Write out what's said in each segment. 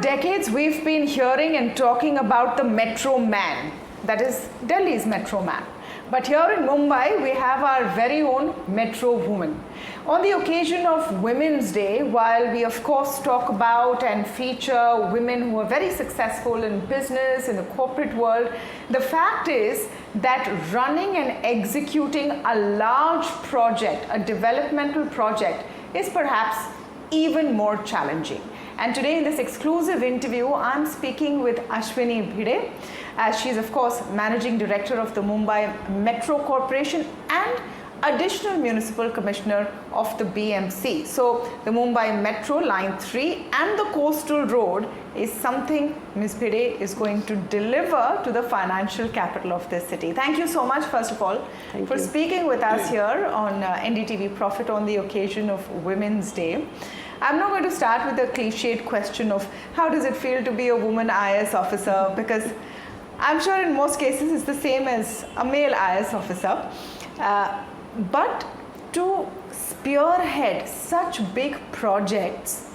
decades, we've been hearing and talking about the Metro Man, that is Delhi's Metro Man. But here in Mumbai, we have our very own Metro Woman. On the occasion of Women's Day, while we of course talk about and feature women who are very successful in business, in the corporate world, the fact is that running and executing a large project, a developmental project, is perhaps even more challenging. And today in this exclusive interview, I'm speaking with Ashwini Bhide, as she's of course Managing Director of the Mumbai Metro Corporation and Additional Municipal Commissioner of the BMC. So the Mumbai Metro Line 3 and the Coastal Road is something Ms. Bhide is going to deliver to the financial capital of this city. Thank you so much, first of all, for speaking with us here on NDTV Profit on the occasion of Women's Day. I'm not going to start with the cliched question of how does it feel to be a woman IAS officer, because I'm sure in most cases it's the same as a male IAS officer. But to spearhead such big projects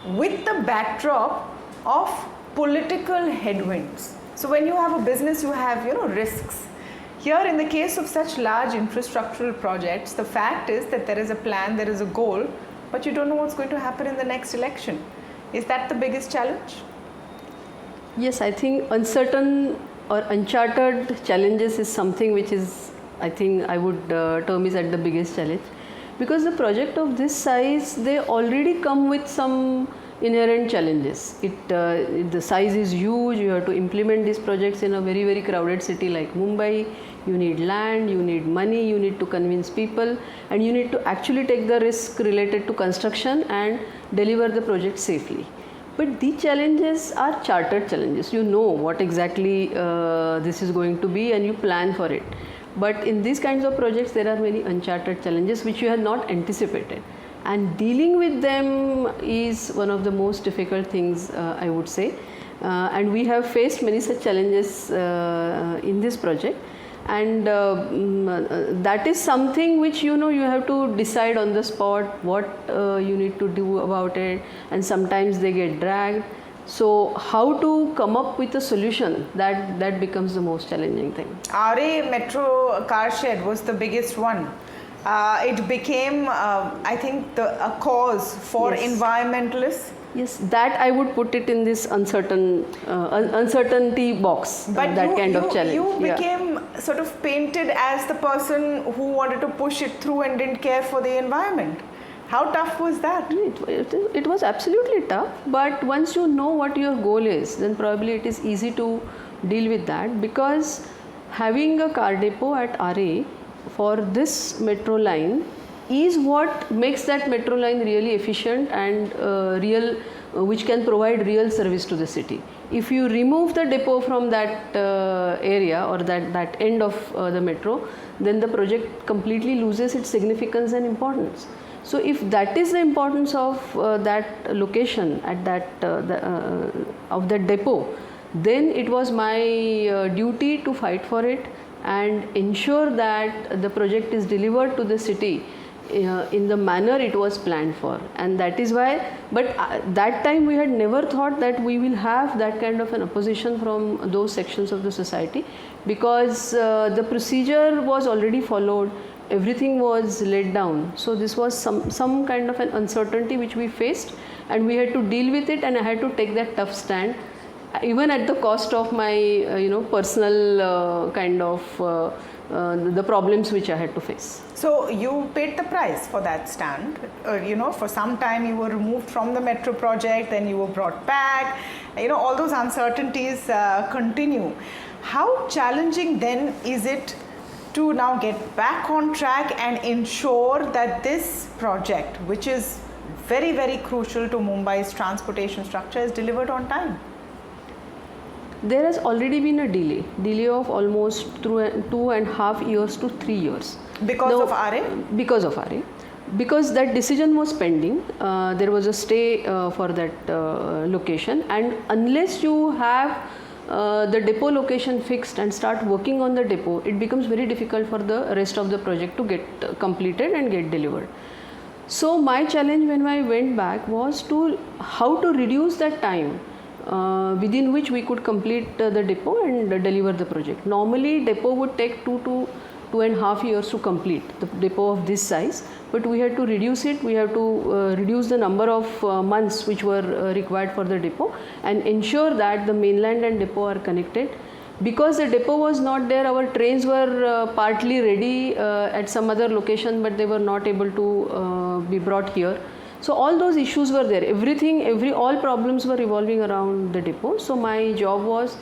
with the backdrop of political headwinds. So when you have a business, you have risks. Here in the case of such large infrastructural projects, the fact is that there is a plan, there is a goal, but you don't know what's going to happen in the next election. Is that the biggest challenge? Yes, I think uncertain or uncharted challenges is something which is, I think I would term is at the biggest challenge, because the project of this size, they already come with some inherent challenges. The size is huge. You have to implement these projects in a very, very crowded city like Mumbai. You need land, you need money, you need to convince people, and you need to actually take the risk related to construction and deliver the project safely. But these challenges are chartered challenges. You know what exactly this is going to be and you plan for it. But in these kinds of projects, there are many uncharted challenges which you have not anticipated. And dealing with them is one of the most difficult things, I would say. And we have faced many such challenges in this project. And that is something which you have to decide on the spot what you need to do about it, and sometimes they get dragged. So how to come up with a solution, that becomes the most challenging thing. RA Metro car shed was the biggest one. It became, I think, a cause for environmentalists. Yes, that I would put it in this uncertainty box, but that kind of challenge. You became sort of painted as the person who wanted to push it through and didn't care for the environment. How tough was that? It was absolutely tough, but once you know what your goal is, then probably it is easy to deal with that, because having a car depot at RA for this metro line is what makes that metro line really efficient and which can provide real service to the city. If you remove the depot from that area or that end of the metro, then the project completely loses its significance and importance. So if that is the importance of that location at that of that depot, then it was my duty to fight for it and ensure that the project is delivered to the city in the manner it was planned for. And that is why, but that time we had never thought that we will have that kind of an opposition from those sections of the society, because the procedure was already followed, everything was laid down. So this was some kind of an uncertainty which we faced, and we had to deal with it, and I had to take that tough stand, even at the cost of my personal kind of the problems which I had to face. So you paid the price for that stand. For some time you were removed from the metro project, then you were brought back. All those uncertainties continue. How challenging then is it to now get back on track and ensure that this project, which is very, very crucial to Mumbai's transportation structure, is delivered on time? There has already been a delay of almost 2.5 years to 3 years. Because of RA? Because of RA. Because that decision was pending, there was a stay for that location, and unless you have the depot location fixed and start working on the depot, it becomes very difficult for the rest of the project to get completed and get delivered. So my challenge when I went back was to how to reduce that time within which we could complete the depot and deliver the project. Normally depot would take 2 to 2.5 years to complete the depot of this size, but we had to reduce it. We have to reduce the number of months which were required for the depot and ensure that the mainland and depot are connected. Because the depot was not there, our trains were partly ready at some other location, but they were not able to be brought here. So all those issues were there. All problems were revolving around the depot. So my job was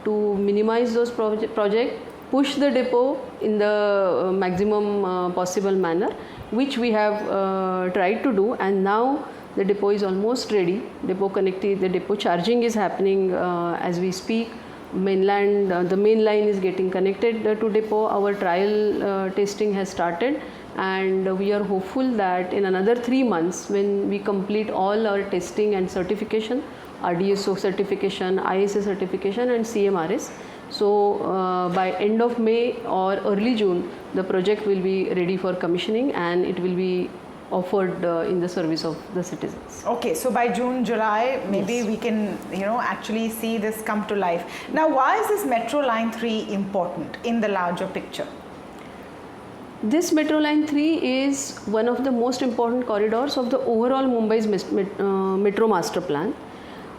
to minimize those projects, push the depot in the maximum possible manner, which we have tried to do, and now the depot is almost ready. The depot charging is happening as we speak. The main line is getting connected to depot. Our trial testing has started, and we are hopeful that in another 3 months, when we complete all our testing and certification, RDSO certification, ISA certification and CMRS, so by end of May or early June, the project will be ready for commissioning and it will be offered in the service of the citizens. Okay, so by June, July, maybe Yes. we can, actually see this come to life. Now, why is this Metro Line 3 important in the larger picture? This Metro Line 3 is one of the most important corridors of the overall Mumbai's Metro Master Plan.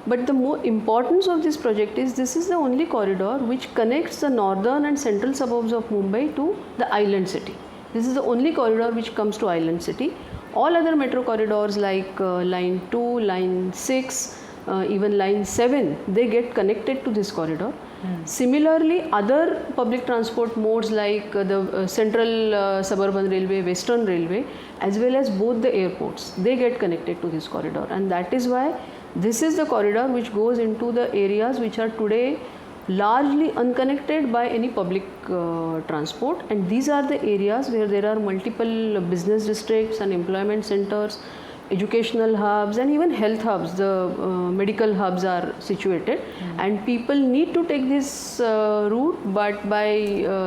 But the more importance of this project is this is the only corridor which connects the northern and central suburbs of Mumbai to the island city. This is the only corridor which comes to island city. All other metro corridors like line 2, line 6, even line 7, they get connected to this corridor. Similarly, other public transport modes like the Central Suburban Railway, Western Railway, as well as both the airports, they get connected to this corridor, and that is why this is the corridor which goes into the areas which are today largely unconnected by any public transport, and these are the areas where there are multiple business districts and employment centers, educational hubs and even health hubs. The medical hubs are situated, and people need to take this route, but by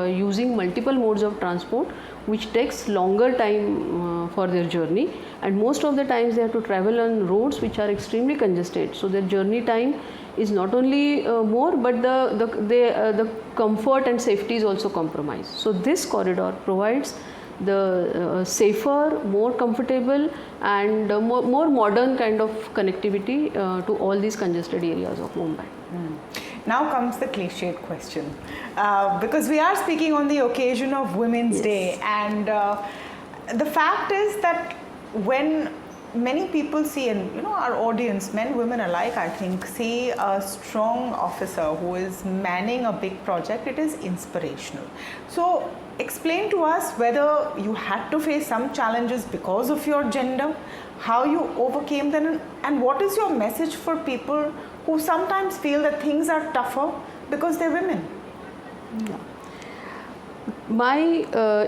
using multiple modes of transport, which takes longer time for their journey, and most of the times they have to travel on roads which are extremely congested, so their journey time is not only more, but the comfort and safety is also compromised. So this corridor provides the safer, more comfortable and more modern kind of connectivity to all these congested areas of Mumbai. Now comes the cliched question, because we are speaking on the occasion of Women's Yes. Day, and the fact is that when many people see, and our audience, men, women alike, I think, see a strong officer who is manning a big project, it is inspirational. So explain to us whether you had to face some challenges because of your gender, how you overcame them, and what is your message for people who sometimes feel that things are tougher because they're women.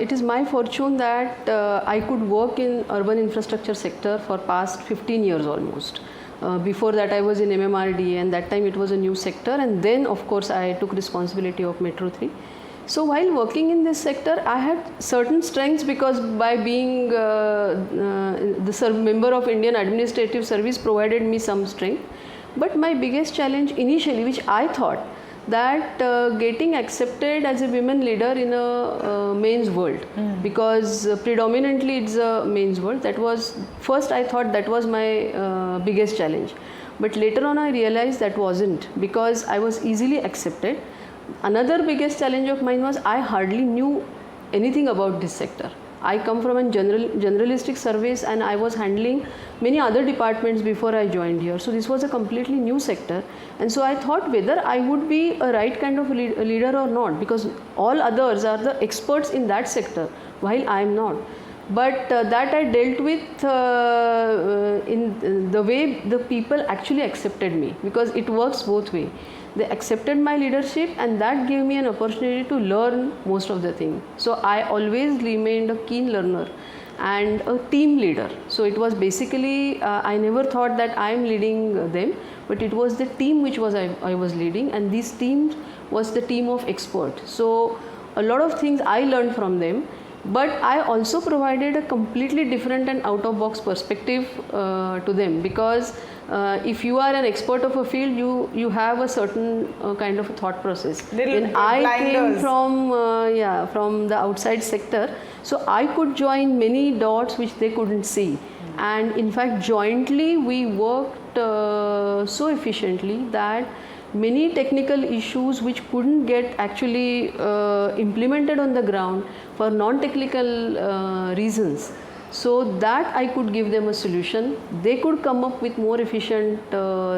It is my fortune that I could work in urban infrastructure sector for past 15 years almost. Before that I was in MMRDA, and that time it was a new sector, and then of course I took responsibility of Metro 3. So while working in this sector, I had certain strengths because by being the member of Indian Administrative Service provided me some strength. But my biggest challenge initially, which I thought that getting accepted as a women leader in a men's world, because predominantly it's a men's world. That was first I thought that was my biggest challenge, but later on I realized that wasn't, because I was easily accepted. Another biggest challenge of mine was I hardly knew anything about this sector. I come from a generalistic service, and I was handling many other departments before I joined here. So this was a completely new sector, and so I thought whether I would be a right kind of leader or not, because all others are the experts in that sector while I am not. But that I dealt with in the way the people actually accepted me, because it works both ways. They accepted my leadership, and that gave me an opportunity to learn most of the things. So I always remained a keen learner and a team leader. So it was basically, I never thought that I am leading them, but it was the team which I was leading, and this team was the team of experts. So a lot of things I learned from them, but I also provided a completely different and out of box perspective to them, because if you are an expert of a field, you have a certain kind of a thought process. Little I came blinders. from the outside sector, so I could join many dots which they couldn't see, and in fact jointly we worked so efficiently that many technical issues which couldn't get actually implemented on the ground for non-technical reasons, so that I could give them a solution. They could come up with more efficient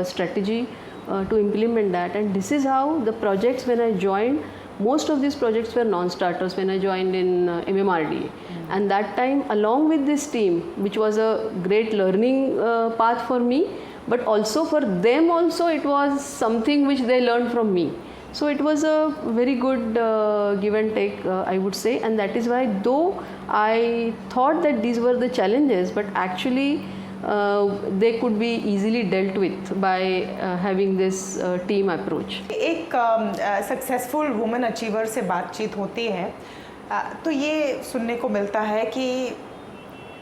strategy to implement that, and this is how the projects, when I joined, most of these projects were non-starters when I joined in MMRDA. And that time, along with this team, which was a great learning path for me, but also for them also it was something which they learned from me. So it was a very good give and take, I would say, and that is why, though I thought that these were the challenges, but actually they could be easily dealt with by having this team approach. एक successful women achiever से बातचीत होती है तो ये सुनने को मिलता है कि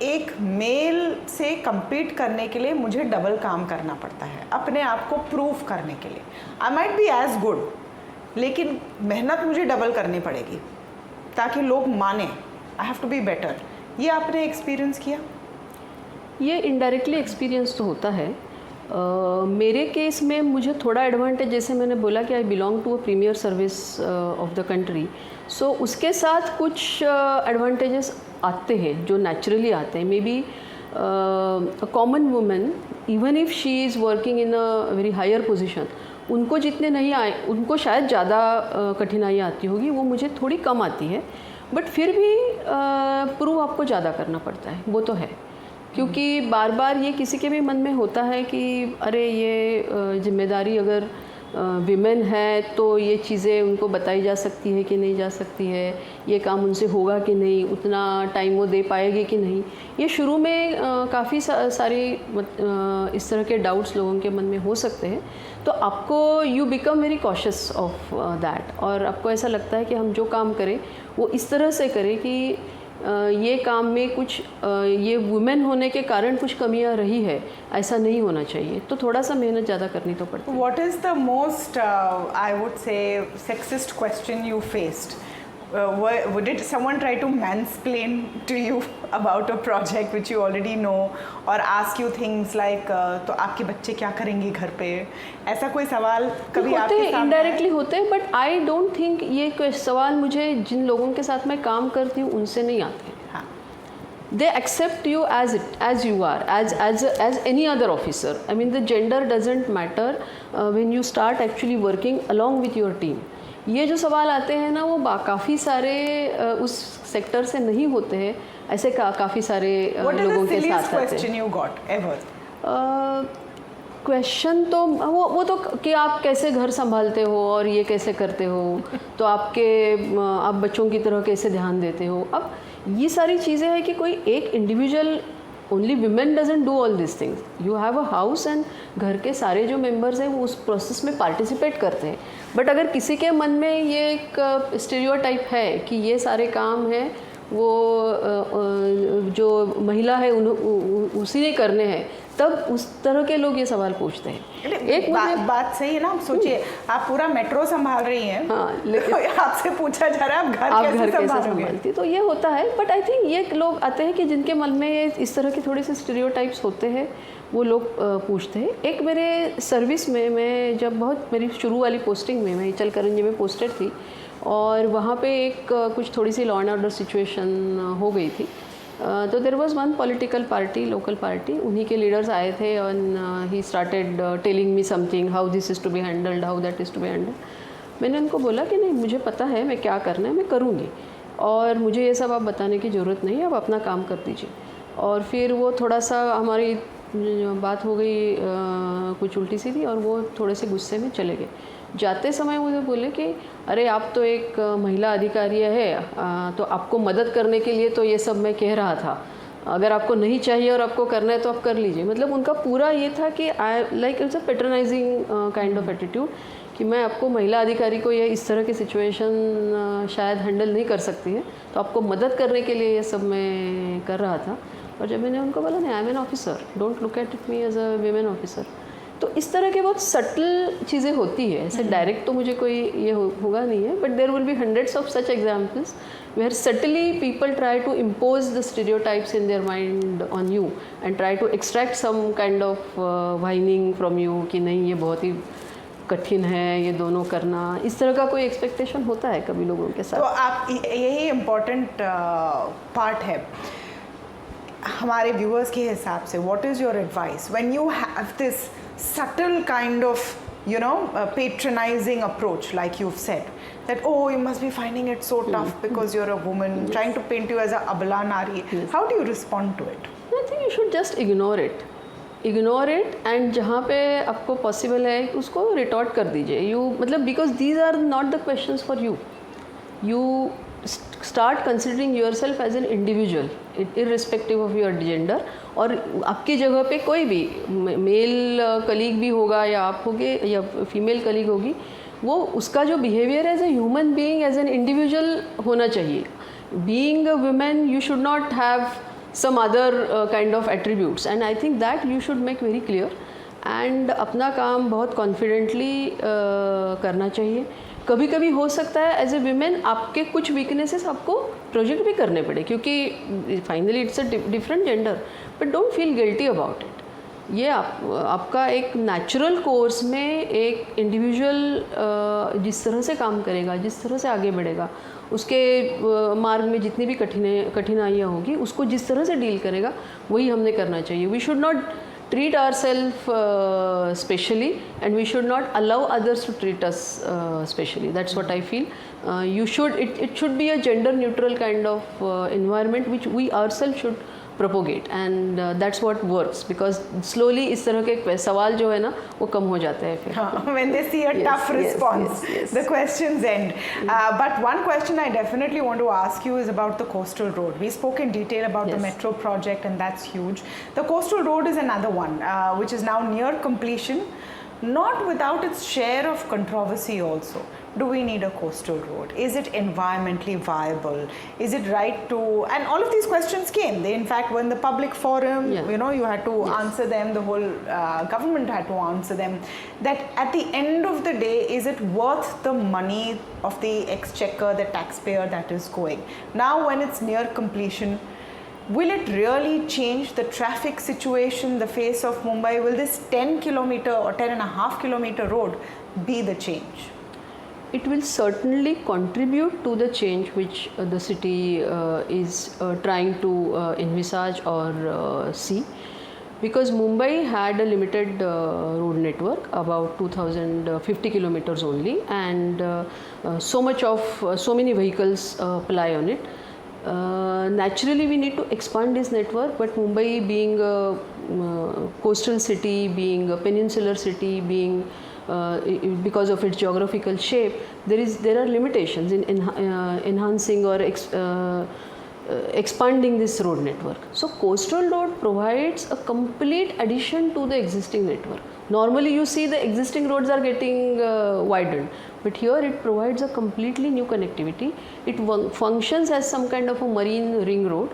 एक मेल से compete करने के लिए मुझे डबल काम करना पड़ता है अपने आप को प्रूव करने के लिए. I might be as good, लेकिन मेहनत मुझे डबल करनी पड़ेगी ताकि लोग माने. I have to be better. ये आपने एक्सपीरियंस किया? ये इनडायरेक्टली एक्सपीरियंस तो होता है. मेरे केस में मुझे थोड़ा एडवांटेज, जैसे मैंने बोला कि I belong to a premier service of the country, so उसके साथ कुछ एडवांटेजेस आते हैं जो नेचुरली आते हैं. Maybe a common women, even if she is working in a very higher position, उनको जितने नहीं आए, उनको शायद ज़्यादा कठिनाइयाँ आती होगी, वो मुझे थोड़ी कम आती है. बट फिर भी प्रूव आपको ज़्यादा करना पड़ता है, वो तो है, क्योंकि बार बार ये किसी के भी मन में होता है कि अरे ये जिम्मेदारी अगर विमेन है तो ये चीज़ें उनको बताई जा सकती है कि नहीं जा सकती है, ये काम उनसे होगा कि नहीं, उतना टाइम वो दे पाएगी कि नहीं. ये शुरू में काफ़ी सारी इस तरह के डाउट्स लोगों के मन में हो सकते हैं. तो आपको you become very cautious of that, और आपको ऐसा लगता है कि हम जो काम करें वो इस तरह से करें कि ये काम में कुछ ये वुमेन होने के कारण कुछ कमियां रही है, ऐसा नहीं होना चाहिए. तो थोड़ा सा मेहनत ज़्यादा करनी तो पड़ती है. What is the most, I would say, sexist question you faced? Did someone try to mansplain to you about a project which you already know, or ask you things like तो आपके बच्चे क्या करेंगे घर पे? ऐसा कोई सवाल कभी आपके सामने? इनडायरेक्टली होते हैं, बट आई डोंट थिंक ये कोई सवाल मुझे जिन लोगों के साथ मैं काम करती हूँ उनसे नहीं आते. हाँ. They accept you as you are, as any other officer. I mean, the gender doesn't matter when you start actually working along with your team. ये जो सवाल आते हैं ना, वो काफ़ी सारे उस सेक्टर से नहीं होते हैं, ऐसे काफ़ी सारे लोगों के साथ आते हैं. Question you got ever? Question तो वो तो कि आप कैसे घर संभालते हो और ये कैसे करते हो, तो आप बच्चों की तरह कैसे ध्यान देते हो. अब ये सारी चीज़ें हैं कि कोई एक individual, only women doesn't do all this things. You have a house and घर के सारे जो मेंबर्स हैं वो उस प्रोसेस में पार्टिसिपेट करते हैं. बट अगर किसी के मन में ये एक स्टीरियोटाइप है कि ये सारे काम हैं वो जो महिला है उसी ने करने हैं, तब उस तरह के लोग ये सवाल पूछते हैं. एक बात सही है ना. आप सोचिए, आप पूरा मेट्रो संभाल रही हैं, हाँ, लेकिन आपसे पूछा जा रहा है आप घर कैसे संभालोगे? तो ये होता है. बट आई थिंक ये लोग आते हैं कि जिनके मन में ये इस तरह के थोड़े से स्टीरियोटाइप्स होते हैं, वो लोग पूछते हैं. एक मेरे सर्विस में, मैं जब बहुत मेरी शुरू वाली पोस्टिंग में, मैं इचलकरंजी में पोस्टेड थी, और वहाँ पे एक कुछ थोड़ी सी लॉ एंड ऑर्डर सिचुएशन हो गई थी. तो there was one political party, local party, उन्हीं के लीडर्स आए थे, and he started telling me something, how this is to be handled, how that is to be handled. मैंने उनको बोला कि नहीं, मुझे पता है मैं क्या करना है, मैं करूँगी, और मुझे ये सब आप बताने की ज़रूरत नहीं है, आप अपना काम कर दीजिए. और फिर वो थोड़ा सा हमारी बात हो गई कुछ उल्टी सीधी, और वो थोड़े से गुस्से में चले गए. जाते समय मुझे बोले कि अरे आप तो एक महिला अधिकारी है, तो आपको मदद करने के लिए तो ये सब मैं कह रहा था, अगर आपको नहीं चाहिए और आपको करना है तो आप कर लीजिए. मतलब उनका पूरा ये था कि I like it's a patronising kind of attitude कि मैं आपको महिला अधिकारी को ये इस तरह की सिचुएशन शायद हैंडल नहीं कर सकती है, तो आपको मदद करने के लिए ये सब मैं कर रहा था। और जब मैंने उनको बोला नहीं, I am an officer, don't look at it me as a women officer. तो इस तरह के बहुत सटल चीज़ें होती है, ऐसे डायरेक्ट तो मुझे कोई ये होगा नहीं है, but there will be hundreds of such examples where subtly people try to impose the stereotypes in their mind on you and try to extract some kind of whining from you कि नहीं ये बहुत ही कठिन है ये दोनों करना। इस तरह का कोई एक्सपेक्टेशन होता है कभी लोगों के साथ। तो आप यही इम्पोर्टेंट पार्ट है हमारे व्यूअर्स के हिसाब से। What is your advice when you have this subtle kind of patronizing approach, like you've said, that oh, you must be finding it so tough because you're a woman, trying to paint you as a abala nari. How do you respond to it? I think you should just ignore it and जहाँ पे आपको possible है उसको retort कर दीजिए। मतलब because these are not the questions for you. You start considering yourself as an individual irrespective of your gender। और आपकी जगह पे कोई भी मेल कलीग भी होगा या आप होगे या फीमेल कलीग होगी, वो उसका जो behaviour as a human being as an individual होना चाहिए। Being a women you should not have some other kind of attributes, and I think that you should make very clear and अपना काम बहुत confidently करना चाहिए। कभी कभी हो सकता है एज ए वीमेन आपके कुछ वीकनेसेस आपको प्रोजेक्ट भी करने पड़े, क्योंकि finally it's a different gender, but don't feel guilty about it. ये आपका एक नेचुरल कोर्स में एक इंडिविजुअल जिस तरह से काम करेगा, जिस तरह से आगे बढ़ेगा, उसके मार्ग में जितनी भी कठिनाइयाँ होगी उसको जिस तरह से डील करेगा वही हमने करना चाहिए। We should not treat ourselves specially and we should not allow others to treat us specially. That's what I feel. It should be a gender neutral kind of environment which we ourselves should propagate, and that's what works, because slowly इस तरह के सवाल जो है ना वो कम हो जाते हैं फिर। When they see a tough response, the questions end. But one question I definitely want to ask you is about the coastal road. We spoke in detail about the metro project, and that's huge. The coastal road is another one which is now near completion, not without its share of controversy also. Do we need a coastal road? Is it environmentally viable? Is it right to, and all of these questions came. They, in fact, were in the public forum, you had to answer them, the whole government had to answer them. That at the end of the day, is it worth the money of the exchequer, the taxpayer that is going? Now when it's near completion, will it really change the traffic situation, the face of Mumbai? Will this 10 kilometer or 10.5 kilometer road be the change? It will certainly contribute to the change which the city is trying to envisage or see, because Mumbai had a limited road network, about 2050 kilometers only, and so many vehicles ply on it. Naturally we need to expand this network, but Mumbai being a coastal city, being a peninsular city, being because of its geographical shape, there are limitations in enhancing or expanding this road network. So coastal road provides a complete addition to the existing network. Normally you see the existing roads are getting widened, but here it provides a completely new connectivity. It functions as some kind of a marine ring road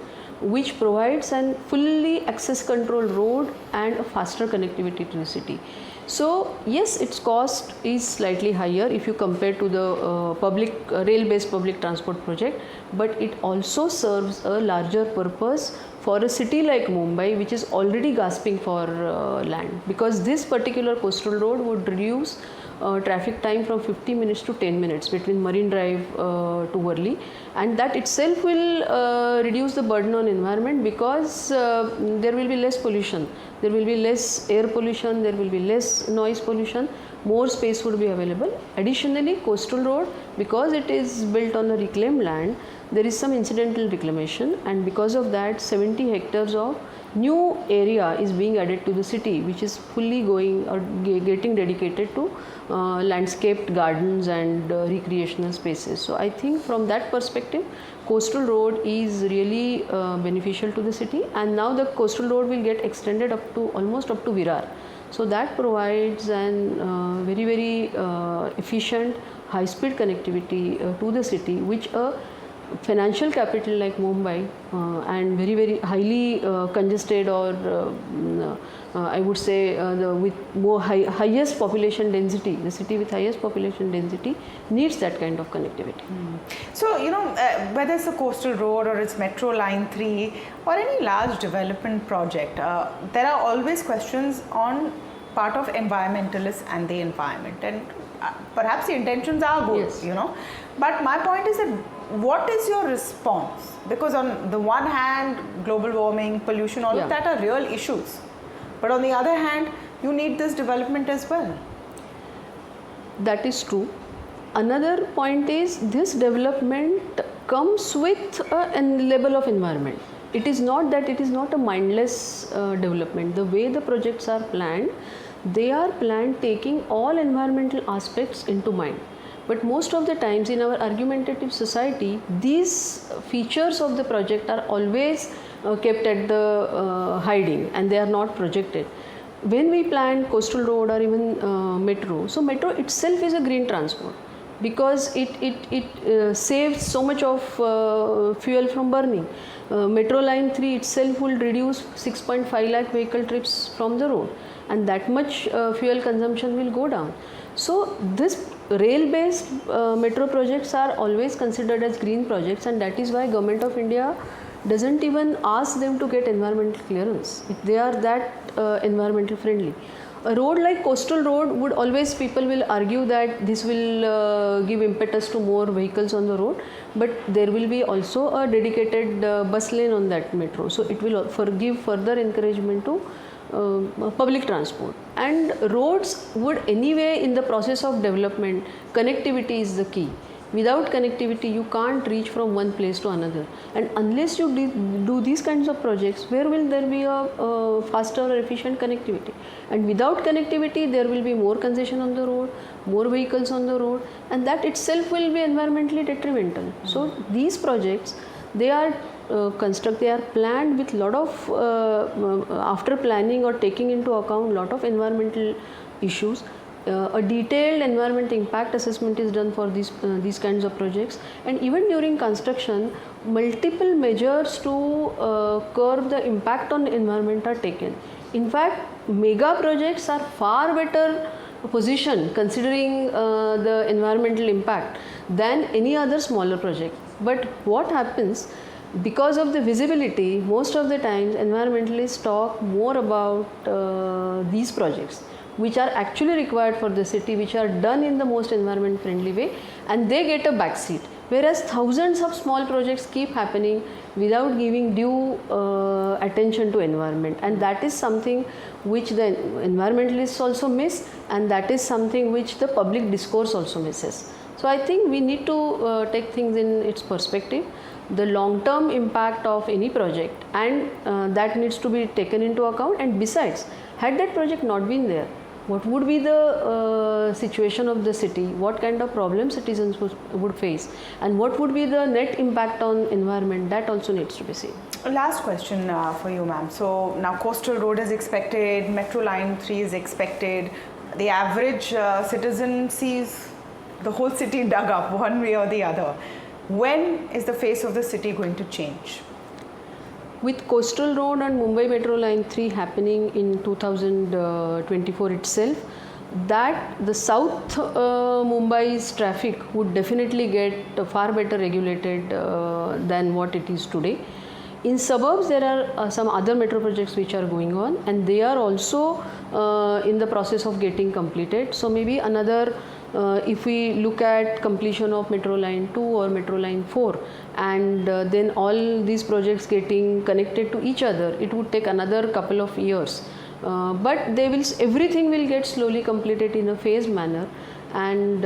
which provides an fully access control road and a faster connectivity to the city. So yes, its cost is slightly higher if you compare to the rail-based public transport project, but it also serves a larger purpose for a city like Mumbai, which is already gasping for land, because this particular coastal road would reduce traffic time from 50 minutes to 10 minutes between Marine Drive to Worli, and that itself will reduce the burden on environment, because there will be less pollution, there will be less air pollution, there will be less noise pollution, more space would be available. Additionally, coastal road, because it is built on a reclaimed land, there is some incidental reclamation, and because of that 70 hectares of new area is being added to the city, which is fully going or getting dedicated to landscaped gardens and recreational spaces. So I think from that perspective, coastal road is really beneficial to the city, and now the coastal road will get extended almost up to Virar. So that provides an very efficient high-speed connectivity to the city, which a financial capital like Mumbai and very highly congested or I would say with more highest population density, the city with highest population density needs that kind of connectivity. So, whether it's a coastal road or it's Metro Line 3 or any large development project, there are always questions on part of environmentalists and the environment, and perhaps the intentions are good, Yes. But my point is that what is your response? Because on the one hand, global warming, pollution, all of that are real issues. But on the other hand, you need this development as well. That is true. Another point is this development comes with a level of environment. It is not that it is not a mindless development. The way the projects are planned, they are planned taking all environmental aspects into mind. But most of the times in our argumentative society, these features of the project are always kept at the hiding and they are not projected. When we plan coastal road or even metro, so metro itself is a green transport because it saves so much of fuel from burning. Metro line 3 itself will reduce 6.5 lakh vehicle trips from the road, and that much fuel consumption will go down. So this rail based metro projects are always considered as green projects, and that is why Government of India doesn't even ask them to get environmental clearance. They are that environmental friendly. A road like coastal road would always, people will argue that this will give impetus to more vehicles on the road, but there will be also a dedicated bus lane on that metro, so it will give further encouragement to public transport. And roads would anyway, in the process of development, connectivity is the key. Without connectivity, you can't reach from one place to another. And unless you do these kinds of projects, where will there be a faster or efficient connectivity? And without connectivity, there will be more congestion on the road, more vehicles on the road, and that itself will be environmentally detrimental. So these projects, they are they are planned with lot of after planning or taking into account lot of environmental issues. A detailed environment impact assessment is done for these kinds of projects, and even during construction, multiple measures to curb the impact on the environment are taken. In fact, mega projects are far better positioned considering the environmental impact than any other smaller project. But what happens, because of the visibility, most of the times environmentalists talk more about these projects which are actually required for the city, which are done in the most environment friendly way, and they get a backseat. Whereas thousands of small projects keep happening without giving due attention to environment, and that is something which the environmentalists also miss, and that is something which the public discourse also misses. So I think we need to take things in its perspective, the long term impact of any project, and that needs to be taken into account. And besides, had that project not been there, what would be the situation of the city, what kind of problems citizens would face, and what would be the net impact on environment, that also needs to be seen. Last question for you, ma'am. So now coastal road is expected, metro line 3 is expected. The average citizen sees the whole city dug up one way or the other. When is the face of the city going to change? With coastal road and Mumbai Metro Line 3 happening in 2024 itself, that the south Mumbai's traffic would definitely get far better regulated than what it is today. In suburbs, there are some other metro projects which are going on, and they are also in the process of getting completed. So maybe another, if we look at completion of Metro Line 2 or Metro Line 4, and then all these projects getting connected to each other, it would take another couple of years. But everything will get slowly completed in a phased manner. And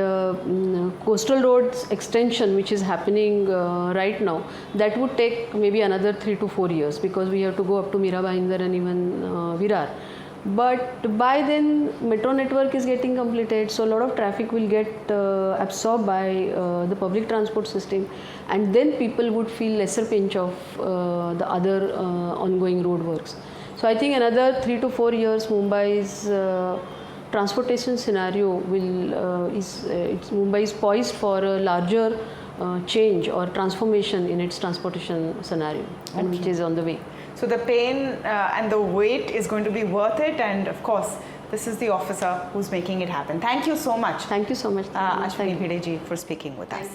coastal roads extension, which is happening right now, that would take maybe another 3 to 4 years, because we have to go up to Mira Bhayandar and even Virar. But by then metro network is getting completed, so a lot of traffic will get absorbed by the public transport system, and then people would feel lesser pinch of the other ongoing road works. So So I think another 3 to 4 years, Mumbai's transportation scenario Mumbai is poised for a larger change or transformation in its transportation scenario, and which is on the way. So the pain and the wait is going to be worth it, and of course, this is the officer who's making it happen. Thank you so much. Thank you so much. Ashwini Bhide ji, for speaking with us.